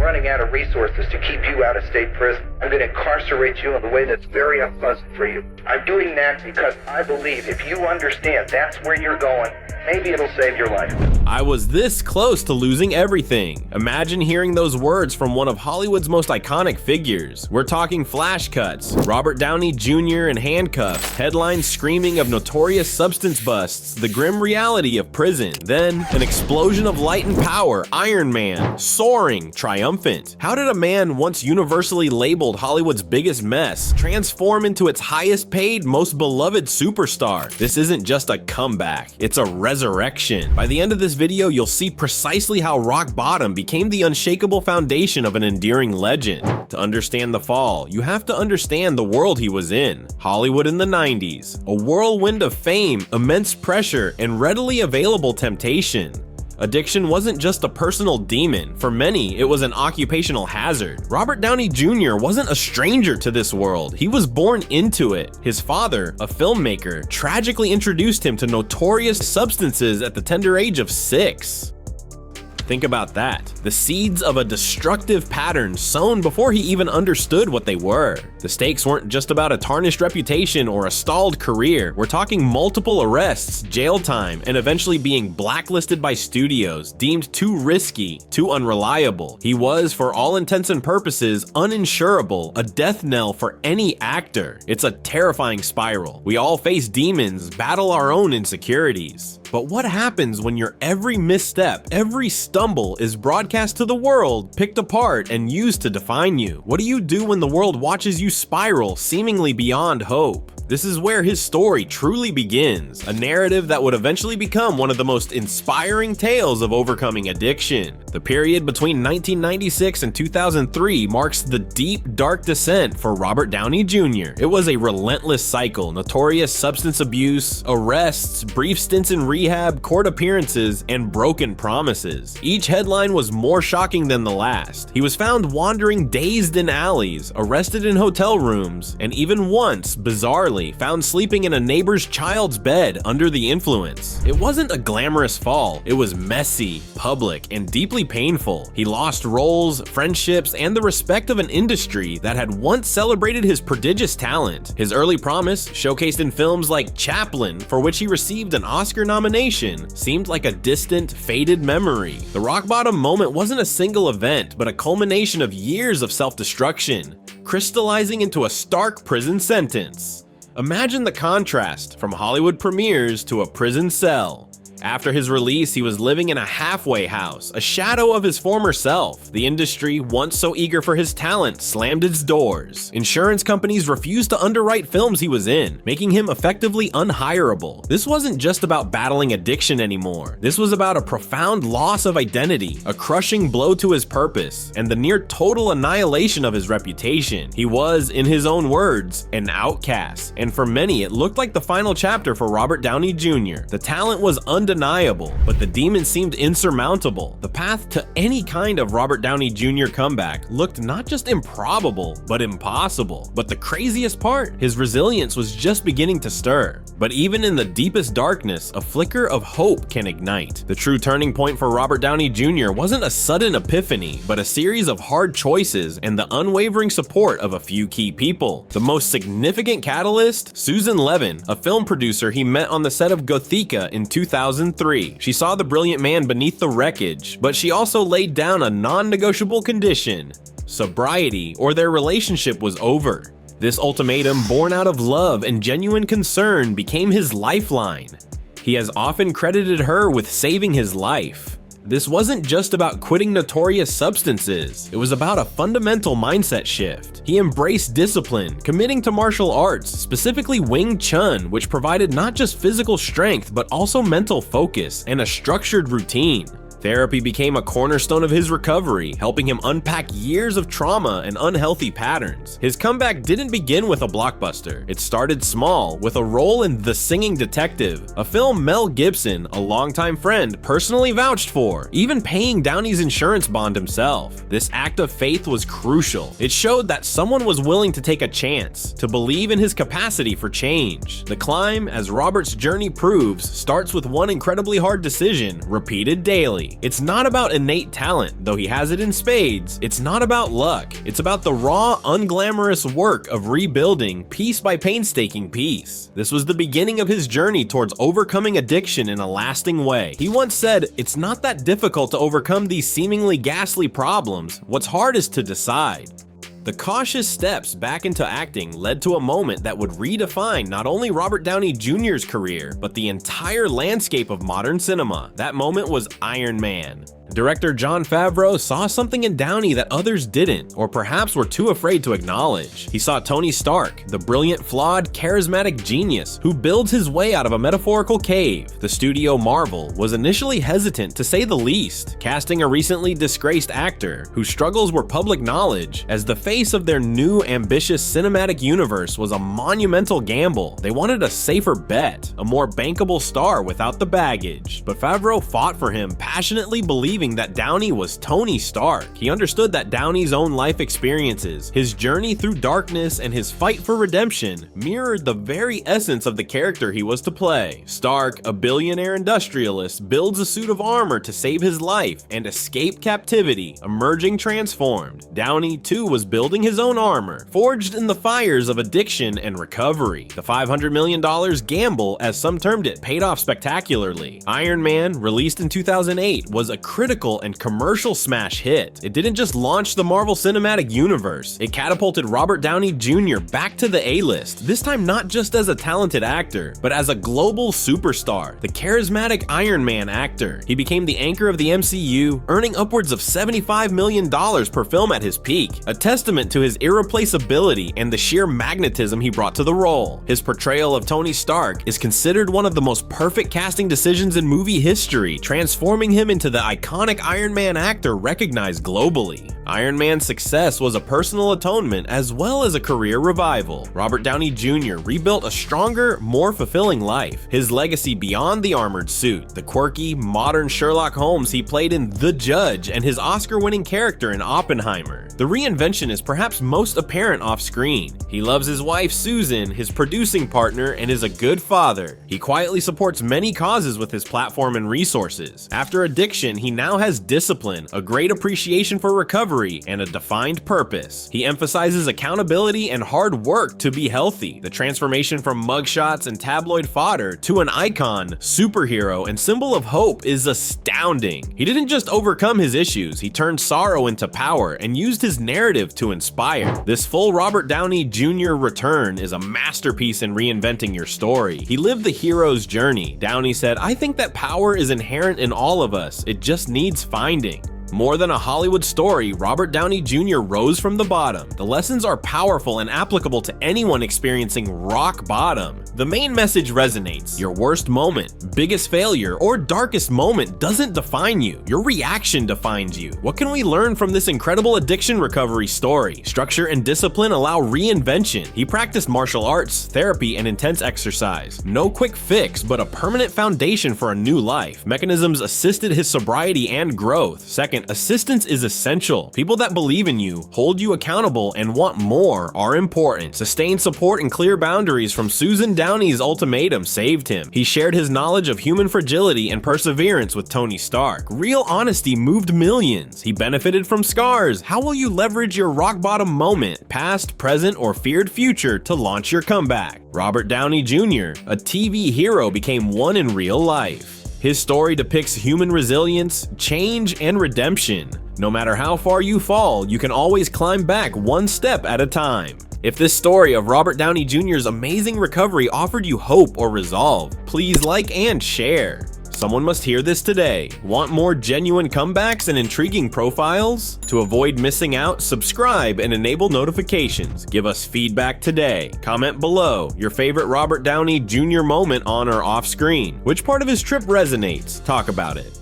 running out of resources to keep you out of state prison. I'm going to incarcerate you in a way that's very unpleasant for you. I'm doing that because I believe if you understand that's where you're going, maybe it'll save your life. I was this close to losing everything. Imagine hearing those words from one of Hollywood's most iconic figures. We're talking flash cuts, Robert Downey Jr. in handcuffs, headlines screaming of notorious substance busts, the grim reality of prison, then an explosion of light and power, Iron Man, soaring, triumphant. How did a man once universally labeled Hollywood's biggest mess transform into its highest paid, most beloved superstar? This isn't just a comeback, it's a resurrection. By the end of this video, you'll see precisely how rock bottom became the unshakable foundation of an endearing legend. To understand the fall, you have to understand the world he was in. Hollywood in the 90s, a whirlwind of fame, immense pressure, and readily available temptation. Addiction wasn't just a personal demon. For many, it was an occupational hazard. Robert Downey Jr. wasn't a stranger to this world. He was born into it. His father, a filmmaker, tragically introduced him to notorious substances at the tender age of 6. Think about that. The seeds of a destructive pattern sown before he even understood what they were. The stakes weren't just about a tarnished reputation or a stalled career. We're talking multiple arrests, jail time, and eventually being blacklisted by studios, deemed too risky, too unreliable. He was, for all intents and purposes, uninsurable, a death knell for any actor. It's a terrifying spiral. We all face demons, battle our own insecurities. But what happens when your every misstep, every stumble is broadcast to the world, picked apart, and used to define you? What do you do when the world watches you spiral, seemingly beyond hope? This is where his story truly begins, a narrative that would eventually become one of the most inspiring tales of overcoming addiction. The period between 1996 and 2003 marks the deep, dark descent for Robert Downey Jr. It was a relentless cycle, notorious substance abuse, arrests, brief stints in rehab, court appearances, and broken promises. Each headline was more shocking than the last. He was found wandering dazed in alleys, arrested in hotel rooms, and even once, bizarrely, found sleeping in a neighbor's child's bed under the influence. It wasn't a glamorous fall, it was messy, public, and deeply painful. He lost roles, friendships, and the respect of an industry that had once celebrated his prodigious talent. His early promise, showcased in films like Chaplin, for which he received an Oscar nomination, seemed like a distant, faded memory. The rock bottom moment wasn't a single event, but a culmination of years of self-destruction, crystallizing into a stark prison sentence. Imagine the contrast from Hollywood premieres to a prison cell. After his release, he was living in a halfway house, a shadow of his former self. The industry, once so eager for his talent, slammed its doors. Insurance companies refused to underwrite films he was in, making him effectively unhireable. This wasn't just about battling addiction anymore. This was about a profound loss of identity, a crushing blow to his purpose, and the near total annihilation of his reputation. He was, in his own words, an outcast, and for many, it looked like the final chapter for Robert Downey Jr. The talent was undeniable, but the demon seemed insurmountable. The path to any kind of Robert Downey Jr. comeback looked not just improbable, but impossible. But the craziest part, his resilience was just beginning to stir. But even in the deepest darkness, a flicker of hope can ignite. The true turning point for Robert Downey Jr. wasn't a sudden epiphany, but a series of hard choices and the unwavering support of a few key people. The most significant catalyst? Susan Levin, a film producer he met on the set of Gothika in 2003. She saw the brilliant man beneath the wreckage, but she also laid down a non-negotiable condition: sobriety, or their relationship was over. This ultimatum, born out of love and genuine concern, became his lifeline. He has often credited her with saving his life. This wasn't just about quitting notorious substances, it was about a fundamental mindset shift. He embraced discipline, committing to martial arts, specifically Wing Chun, which provided not just physical strength, but also mental focus and a structured routine. Therapy became a cornerstone of his recovery, helping him unpack years of trauma and unhealthy patterns. His comeback didn't begin with a blockbuster. It started small, with a role in The Singing Detective, a film Mel Gibson, a longtime friend, personally vouched for, even paying Downey's insurance bond himself. This act of faith was crucial. It showed that someone was willing to take a chance, to believe in his capacity for change. The climb, as Robert's journey proves, starts with one incredibly hard decision, repeated daily. clearly. It's not about innate talent, though he has it in spades. It's not about luck. It's about the raw, unglamorous work of rebuilding piece by painstaking piece. This was the beginning of his journey towards overcoming addiction in a lasting way. He once said, "It's not that difficult to overcome these seemingly ghastly problems. What's hard is to decide." The cautious steps back into acting led to a moment that would redefine not only Robert Downey Jr.'s career, but the entire landscape of modern cinema. That moment was Iron Man. Director Jon Favreau saw something in Downey that others didn't, or perhaps were too afraid to acknowledge. He saw Tony Stark, the brilliant, flawed, charismatic genius who builds his way out of a metaphorical cave. The studio Marvel was initially hesitant, to say the least, casting a recently disgraced actor whose struggles were public knowledge, as the face of their new, ambitious cinematic universe was a monumental gamble. They wanted a safer bet, a more bankable star without the baggage. But Favreau fought for him, passionately believing that Downey was Tony Stark. He understood that Downey's own life experiences, his journey through darkness, and his fight for redemption mirrored the very essence of the character he was to play. Stark, a billionaire industrialist, builds a suit of armor to save his life and escape captivity, emerging transformed. Downey, too, was building his own armor, forged in the fires of addiction and recovery. The $500 million gamble, as some termed it, paid off spectacularly. Iron Man, released in 2008, was a critical and commercial smash hit. It didn't just launch the Marvel Cinematic Universe, it catapulted Robert Downey Jr. back to the A-list, this time not just as a talented actor, but as a global superstar, the charismatic Iron Man actor. He became the anchor of the MCU, earning upwards of $75 million per film at his peak, a testament to his irreplaceability and the sheer magnetism he brought to the role. His portrayal of Tony Stark is considered one of the most perfect casting decisions in movie history, transforming him into the iconic Iron Man actor recognized globally. Iron Man's success was a personal atonement as well as a career revival. Robert Downey Jr. rebuilt a stronger, more fulfilling life. His legacy beyond the armored suit, the quirky, modern Sherlock Holmes he played in The Judge, and his Oscar-winning character in Oppenheimer. The reinvention is perhaps most apparent off-screen. He loves his wife Susan, his producing partner, and is a good father. He quietly supports many causes with his platform and resources. After addiction, he now has discipline, a great appreciation for recovery, and a defined purpose. He emphasizes accountability and hard work to be healthy. The transformation from mugshots and tabloid fodder to an icon, superhero, and symbol of hope is astounding. He didn't just overcome his issues, he turned sorrow into power and used his narrative to inspire. This full Robert Downey Jr. return is a masterpiece in reinventing your story. He lived the hero's journey. Downey said, "I think that power is inherent in all of us, it just needs finding." More than a Hollywood story, Robert Downey Jr. rose from the bottom. The lessons are powerful and applicable to anyone experiencing rock bottom. The main message resonates. Your worst moment, biggest failure, or darkest moment doesn't define you. Your reaction defines you. What can we learn from this incredible addiction recovery story? Structure and discipline allow reinvention. He practiced martial arts, therapy, and intense exercise. No quick fix, but a permanent foundation for a new life. Mechanisms assisted his sobriety and growth. Second, assistance is essential. People that believe in you, hold you accountable, and want more are important. Sustained support and clear boundaries from Susan Downey's ultimatum saved him. He shared his knowledge of human fragility and perseverance with Tony Stark. Real honesty moved millions. He benefited from scars. How will you leverage your rock bottom moment, past, present, or feared future to launch your comeback? Robert Downey Jr., a TV hero, became one in real life. His story depicts human resilience, change, and redemption. No matter how far you fall, you can always climb back one step at a time. If this story of Robert Downey Jr.'s amazing recovery offered you hope or resolve, please like and share. Someone must hear this today. Want more genuine comebacks and intriguing profiles? To avoid missing out, subscribe and enable notifications. Give us feedback today. Comment below your favorite Robert Downey Jr. moment on or off screen. Which part of his trip resonates? Talk about it.